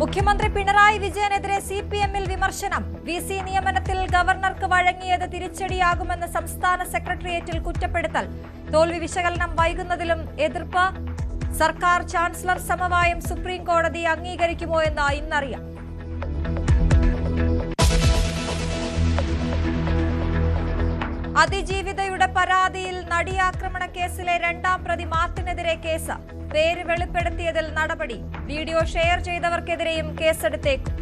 മുഖ്യമന്ത്രി പിണറായി വിജയനെതിരെ സിപിഎമ്മിൽ വിമർശനം. വിസി നിയമനത്തിൽ ഗവർണർക്ക് വഴങ്ങിയത് തിരിച്ചടിയാകുമെന്ന് സംസ്ഥാന സെക്രട്ടേറിയറ്റിൽ കുറ്റപ്പെടുത്തൽ. തോൽവി വിശകലനം വൈകുന്നതിലും എതിർപ്പ്. സർക്കാർ ചാൻസലർ സമവായം സുപ്രീം കോടതി അംഗീകരിക്കുമോ എന്ന് ഇന്നറിയാം. അതിജീവിതയുടെ പരാതിയിൽ നടിയാക്രമണ കേസിലെ രണ്ടാം പ്രതി മാർട്ടിനെതിരെ കേസ്. പേര് വെളിപ്പെടുത്തിയതിൽ നടപടി. വീഡിയോ ഷെയർ ചെയ്തവർക്കെതിരെയും കേസെടുത്തേക്കും.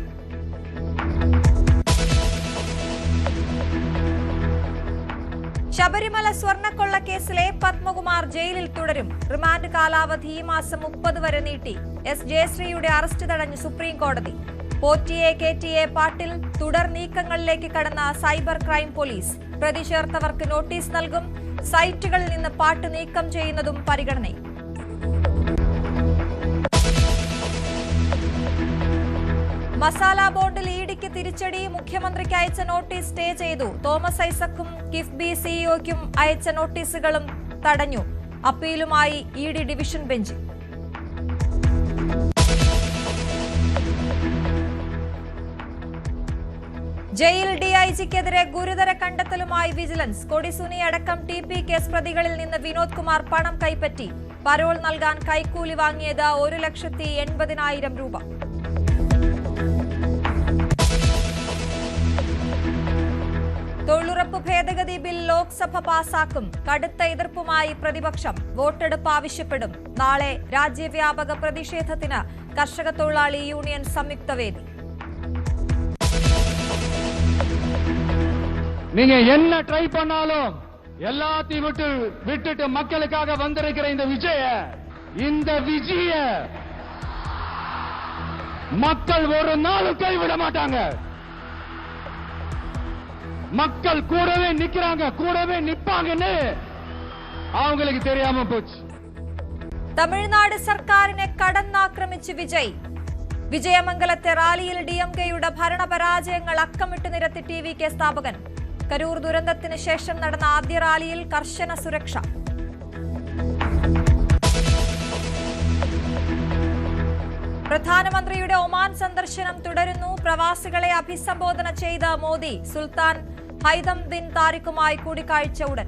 ശബരിമല സ്വർണ്ണക്കൊള്ള കേസിലെ പത്മകുമാർ ജയിലിൽ തുടരും. റിമാൻഡ് കാലാവധി ഈ മാസം 30 വരെ നീട്ടി. എസ് ജയശ്രീയുടെ അറസ്റ്റ് തടഞ്ഞു സുപ്രീം കോടതി. പോറ്റിയെ കെറ്റിയെ പാട്ടിൽ തുടർ നീക്കങ്ങളിലേക്ക് കടന്ന സൈബർ ക്രൈം പോലീസ്. പ്രതി ചേർത്തവർക്ക് നോട്ടീസ് നൽകും. സൈറ്റുകളിൽ നിന്ന് പാട്ട് നീക്കം ചെയ്യുന്നതും പരിഗണനയിൽ. മസാല ബോണ്ടിൽ ഇഡിക്ക് തിരിച്ചടി. മുഖ്യമന്ത്രിക്ക് അയച്ച നോട്ടീസ് സ്റ്റേ ചെയ്തു. തോമസ് ഐസക്കും കിഫ്ബി സിഇഒയ്ക്കും അയച്ച നോട്ടീസുകളും തടഞ്ഞു. അപ്പീലുമായി ഇഡി ഡിവിഷൻ ബെഞ്ച്. ജയിൽ ഡിഐജിക്കെതിരെ ഗുരുതര കണ്ടെത്തലുമായി വിജിലൻസ്. കൊടിസുനി അടക്കം ടി.പി. കേസ് പ്രതികളിൽ നിന്ന് വിനോദ് കുമാർ പണം കൈപ്പറ്റി. പരോൾ നൽകാൻ കൈക്കൂലി വാങ്ങിയത് 1,80,000 രൂപ. തൊഴിലുറപ്പ് ഭേദഗതി ബിൽ ലോക്സഭ പാസാക്കും. കടുത്ത എതിർപ്പുമായി പ്രതിപക്ഷം. വോട്ടെടുപ്പ് ആവശ്യപ്പെടും. നാളെ രാജ്യവ്യാപക പ്രതിഷേധത്തിന് കർഷക തൊഴിലാളി യൂണിയൻ സംയുക്ത വേദി. நீங்க என்ன ட்ரை பண்ணாலும் எல்லாத்தையும் விட்டுட்டு மக்களுக்காக வந்திருக்கிற இந்த விஜய மக்கள் ஒரு நாளும் கைவிட மாட்டாங்க. மக்கள் கூடவே நிக்கிறாங்க, கூடவே நிப்பாங்கன்னு அவங்களுக்கு தெரியாம போச்சு. തമിഴ്നാട് സർക്കാരിനെ കടന്നാക്രമിച്ച് വിജയ്. വിജയമംഗലത്തെ റാലിയിൽ ഡിഎംകെയുടെ ഭരണപരാജയങ്ങൾ അക്കമിട്ട് നിരത്തി ടി.വി.കെ സ്ഥാപകൻ. കരൂർ ദുരന്തത്തിന് ശേഷം നടന്ന ആദ്യ റാലിയിൽ കർശന സുരക്ഷ. പ്രധാനമന്ത്രിയുടെ ഒമാൻ സന്ദർശനം തുടരുന്നു. പ്രവാസികളെ അഭിസംബോധന ചെയ്ത മോദി. സുൽത്താൻ ഹൈതം ബിൻ താരിഖുമായി കൂടിക്കാഴ്ച ഉടൻ.